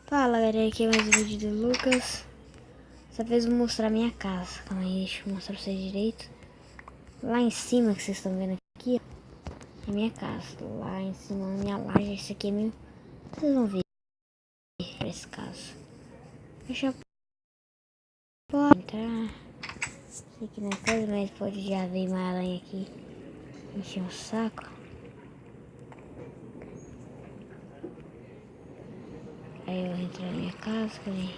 Fala galera, aqui é mais um vídeo do Lucas. Dessa vez eu vou mostrar minha casa. Calma aí, deixa eu mostrar pra vocês direito. Lá em cima, que vocês estão vendo aqui, é minha casa. Lá em cima, minha laje. Esse aqui é meu. Vocês vão ver esse caso. Deixa eu entrar. Isso aqui não é coisa, mas pode já ver uma aranha aqui encher o saco. Aí eu entro na minha casa, cadê?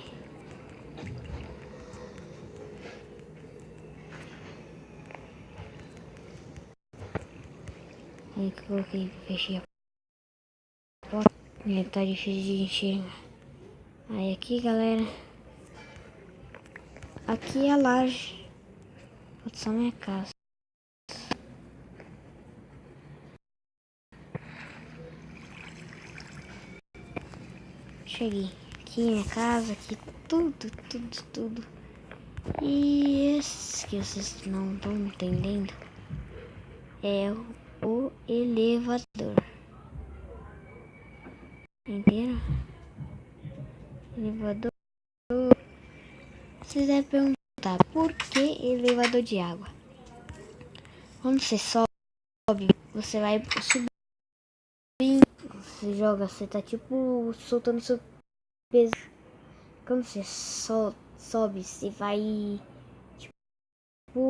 Aí que eu coloquei, fechei a porta. Tá difícil de enxergar. Aí aqui, galera. Aqui é a laje. Pode ser minha casa. Cheguei. Aqui minha casa, aqui tudo. E esse que vocês não estão entendendo é o elevador. Entenderam? Elevador. Vocês devem perguntar por que elevador de água? Quando você sobe, você vai subir. Você joga, você tá tipo soltando seu peso. Quando você sobe, você vai tipo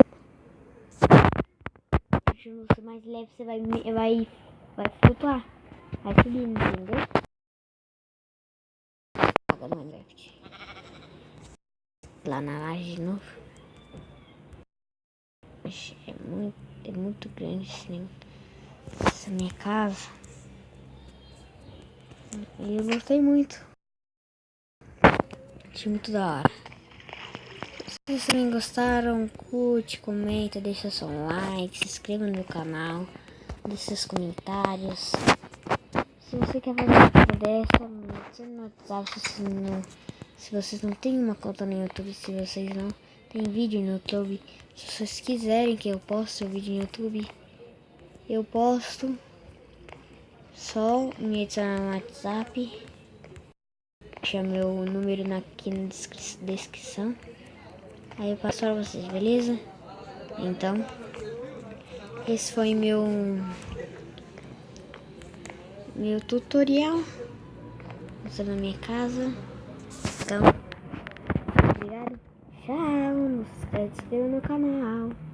deixando você mais leve, você vai flutuar, vai subindo, entendeu? Agora no left. Lá na laje de novo. É muito grande essa minha casa. E eu gostei muito. Achei muito da hora. Se vocês também gostaram, curte, comenta, deixa seu like, se inscreva no meu canal, deixe seus comentários. Se você quer fazer uma coisa dessa, me adicione no WhatsApp. Se vocês não têm uma conta no YouTube, se vocês não têm vídeo no YouTube, se vocês quiserem que eu poste o vídeo no YouTube, eu posto. Só me adicionar no WhatsApp. Deixa meu número aqui na descrição. Aí eu passo para vocês, beleza? Então, esse foi meu tutorial mostrando a minha casa. Então, obrigado. Tchau. Não se esqueça de se inscrever no canal.